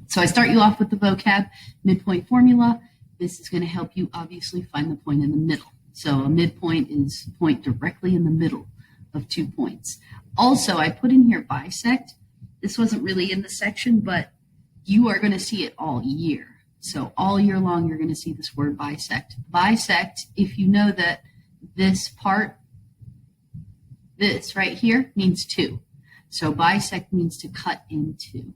So I start you off with the vocab, midpoint formula. This is going to help you obviously find the point in the middle. So a midpoint is a point directly in the middle of 2 points. Also, I put in here bisect. This wasn't really in the section, but you are going to see it all year. So all year long, you're going to see this word bisect. Bisect, if you know that this part, this right here, means 2. So bisect means to cut in 2.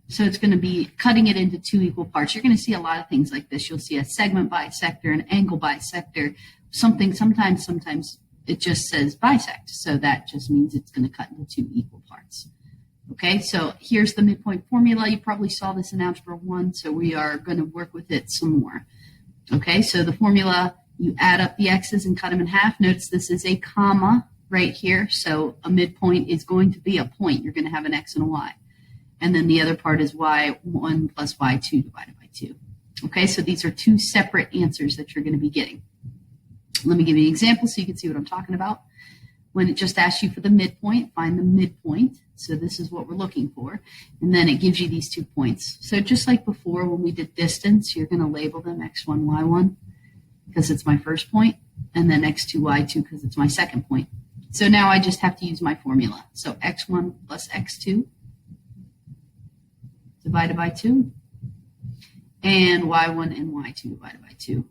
So it's going to be cutting it into 2 equal parts. You're going to see a lot of things like this. You'll see a segment bisector, an angle bisector, something. Sometimes it just says bisect. So that just means it's going to cut into 2 equal parts. Okay, so here's the midpoint formula. You probably saw this in Algebra 1, so we are going to work with it some more. Okay, so the formula, you add up the x's and cut them in half. Notice this is a comma right here. So a midpoint is going to be a point. You're going to have an x and a y. And then the other part is y1 plus y2 divided by 2. Okay, so these are 2 separate answers that you're going to be getting. Let me give you an example so you can see what I'm talking about. When it just asks you for the midpoint, find the midpoint. So this is what we're looking for. And then it gives you these 2 points. So just like before when we did distance, you're going to label them x1, y1 because it's my first point, and then x2, y2 because it's my second point. So now I just have to use my formula. So x1 plus x2 divided by 2, and y1 and y2 divided by 2.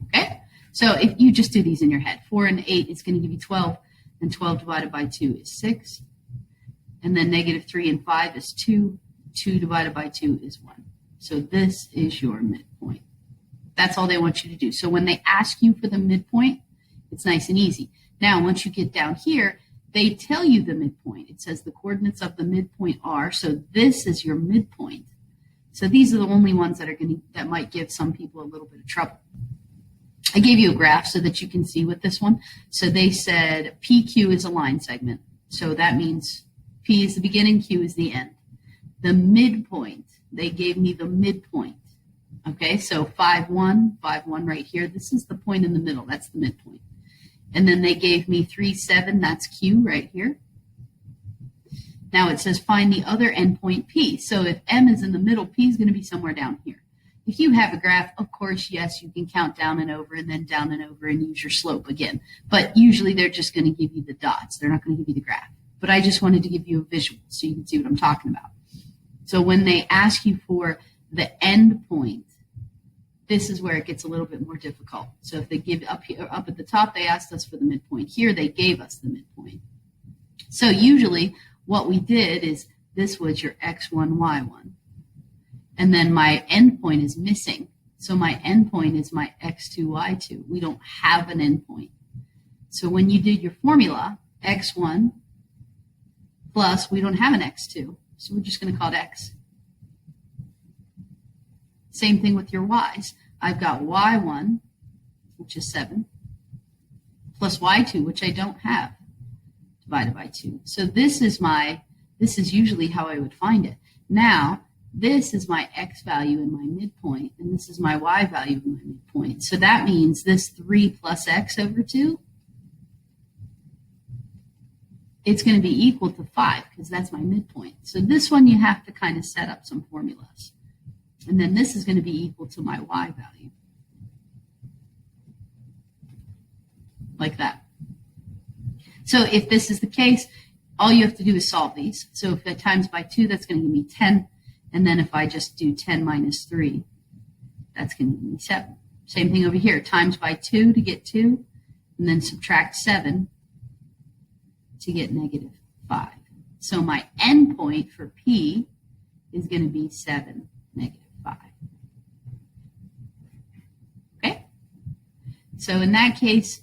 Okay, so if you just do these in your head, 4 and 8 is going to give you 12, and 12 divided by 2 is 6, and then negative 3 and 5 is 2, 2 divided by 2 is 1. So this is your midpoint. That's all they want you to do. So when they ask you for the midpoint, it's nice and easy. Now, once you get down here, they tell you the midpoint. It says the coordinates of the midpoint are, so this is your midpoint. So these are the only ones that might give some people a little bit of trouble. I gave you a graph so that you can see with this one. So they said PQ is a line segment. So that means P is the beginning, Q is the end. The midpoint, they gave me the midpoint. Okay, so 5, 1 right here. This is the point in the middle. That's the midpoint. And then they gave me 3, 7, that's Q right here. Now it says find the other endpoint P. So if M is in the middle, P is going to be somewhere down here. If you have a graph, of course, yes, you can count down and over and then down and over and use your slope again. But usually they're just going to give you the dots. They're not going to give you the graph. But I just wanted to give you a visual so you can see what I'm talking about. So when they ask you for the endpoint, this is where it gets a little bit more difficult. So if they give up at the top, they asked us for the midpoint. Here, they gave us the midpoint. So usually what we did is this was your x1, y1. And then my endpoint is missing. So my endpoint is my x2, y2. We don't have an endpoint. So when you did your formula, x1 plus, we don't have an x2. So we're just going to call it x. Same thing with your y's. I've got y1, which is 7, plus y2, which I don't have, divided by 2. So this is usually how I would find it. Now, this is my x value in my midpoint, and this is my y value in my midpoint. So that means this 3 plus x over 2, it's going to be equal to 5, because that's my midpoint. So this one you have to kind of set up some formulas. And then this is going to be equal to my y value. Like that. So if this is the case, all you have to do is solve these. So if I times by 2, that's going to give me 10. And then if I just do 10 minus 3, that's going to give me 7. Same thing over here. Times by 2 to get 2. And then subtract 7 to get negative 5. So my endpoint for P is going to be 7, negative 5. Okay? So in that case,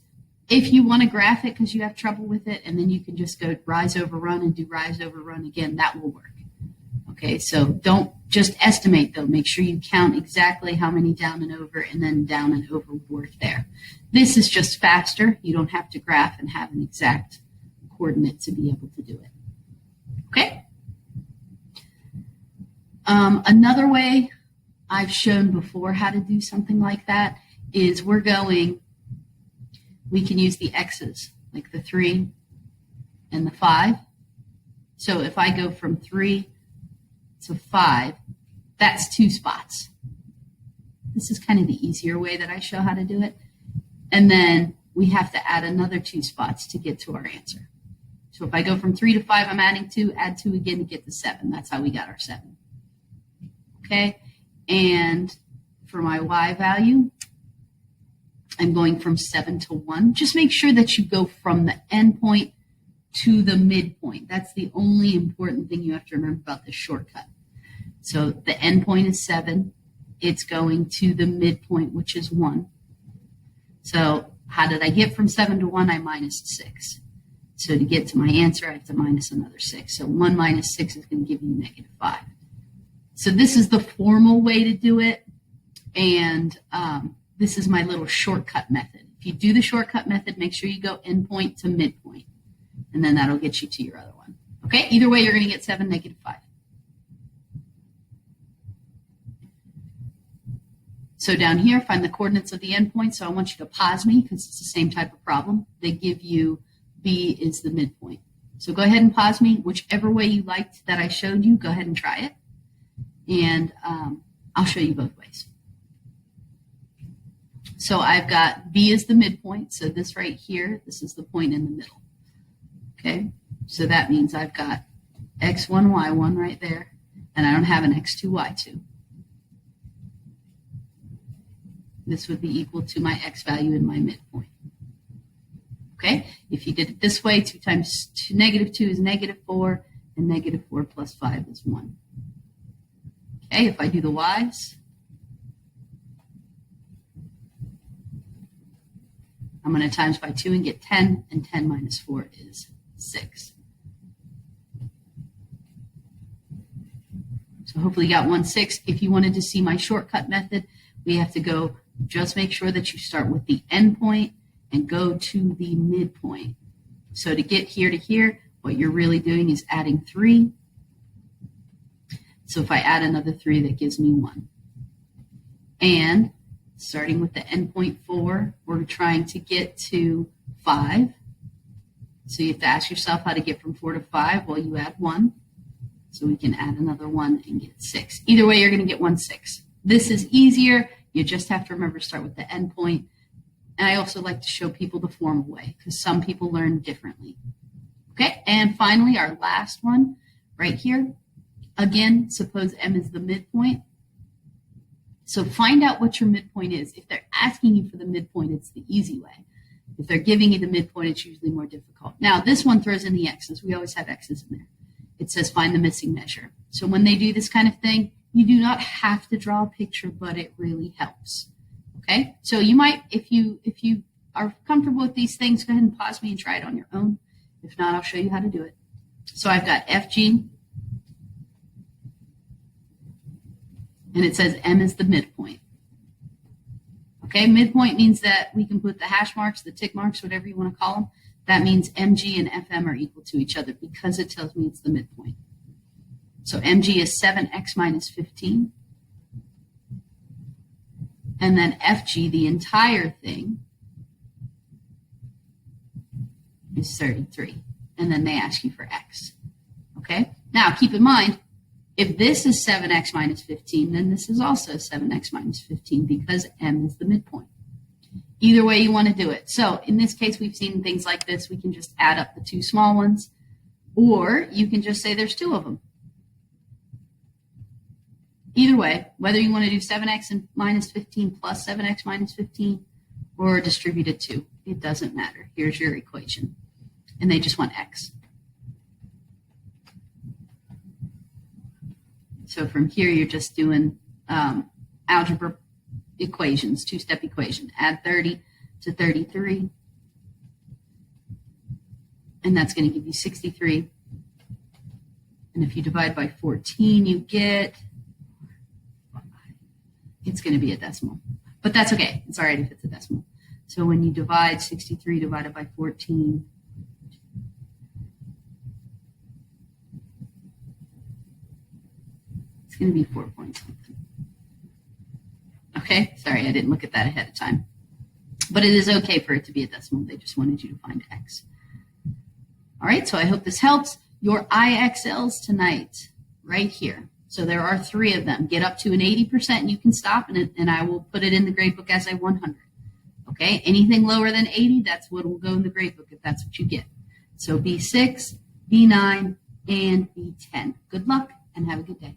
if you want to graph it because you have trouble with it, and then you can just go rise over run and do rise over run again, that will work. Okay, so don't just estimate though. Make sure you count exactly how many down and over, and then down and over would work there. This is just faster. You don't have to graph and have an exact coordinate to be able to do it. Okay? Another way I've shown before how to do something like that is we can use the x's, like the 3 and the 5. So if I go from 3 to 5, that's 2 spots. This is kind of the easier way that I show how to do it. And then we have to add another 2 spots to get to our answer. So if I go from 3 to 5, I'm adding 2, add 2 again to get to 7. That's how we got our 7. Okay? And for my y value, I'm going from 7 to 1. Just make sure that you go from the endpoint to the midpoint. That's the only important thing you have to remember about this shortcut. So the endpoint is 7. It's going to the midpoint, which is 1. So how did I get from 7 to 1? I minus 6. So to get to my answer, I have to minus another 6. So 1 minus 6 is going to give you negative 5. So this is the formal way to do it. And this is my little shortcut method. If you do the shortcut method, make sure you go endpoint to midpoint. And then that'll get you to your other one. Okay? Either way, you're going to get 7, negative 5. So down here, find the coordinates of the endpoint. So I want you to pause me because it's the same type of problem. They give you B is the midpoint. So go ahead and pause me. Whichever way you liked that I showed you, go ahead and try it. And I'll show you both ways. So I've got B is the midpoint. So this right here, this is the point in the middle. Okay, so that means I've got x1, y1 right there, and I don't have an x2, y2. This would be equal to my x value in my midpoint. Okay, if you did it this way, 2 times negative 2 is negative 4, and negative 4 plus 5 is 1. Okay, if I do the y's, I'm going to times by 2 and get 10, and 10 minus 4 is 6. So hopefully you got 1, 6. If you wanted to see my shortcut method, we have to go, just make sure that you start with the endpoint and go to the midpoint. So to get here to here, what you're really doing is adding 3. So if I add another 3, that gives me 1. And starting with the endpoint 4, we're trying to get to 5. So you have to ask yourself how to get from 4 to 5. Well, you add 1. So we can add another 1 and get 6. Either way, you're going to get 1, 6. This is easier. You just have to remember to start with the endpoint. And I also like to show people the formal way because some people learn differently. Okay, and finally, our last one right here. Again, suppose M is the midpoint. So find out what your midpoint is. If they're asking you for the midpoint, it's the easy way. If they're giving you the midpoint, it's usually more difficult. Now, this one throws in the x's. We always have x's in there. It says find the missing measure. So when they do this kind of thing, you do not have to draw a picture, but it really helps. Okay? So you might, if you are comfortable with these things, go ahead and pause me and try it on your own. If not, I'll show you how to do it. So I've got FG, and it says M is the midpoint. Okay, midpoint means that we can put the hash marks, the tick marks, whatever you want to call them. That means MG and FM are equal to each other because it tells me it's the midpoint. So MG is 7x minus 15. And then FG, the entire thing, is 33. And then they ask you for x. Okay? Now, keep in mind, if this is 7x minus 15, then this is also 7x minus 15 because M is the midpoint. Either way you want to do it. So in this case, we've seen things like this. We can just add up the 2 small ones, or you can just say there's 2 of them. Either way, whether you want to do 7x and minus 15 plus 7x minus 15 or distribute it 2, it doesn't matter. Here's your equation. And they just want x. So from here, you're just doing algebra equations, 2-step equation. Add 30 to 33. And that's going to give you 63. And if you divide by 14, you get, it's going to be a decimal. But that's okay. It's all right if it's a decimal. So when you divide 63 divided by 14, it's going to be 4 point something. Okay, sorry, I didn't look at that ahead of time. But it is okay for it to be a decimal. They just wanted you to find X. All right, so I hope this helps. Your IXLs tonight, right here. So there are 3 of them. Get up to an 80%, you can stop, and I will put it in the gradebook as a 100. Okay, anything lower than 80, that's what will go in the gradebook if that's what you get. So B6, B9, and B10. Good luck, and have a good day.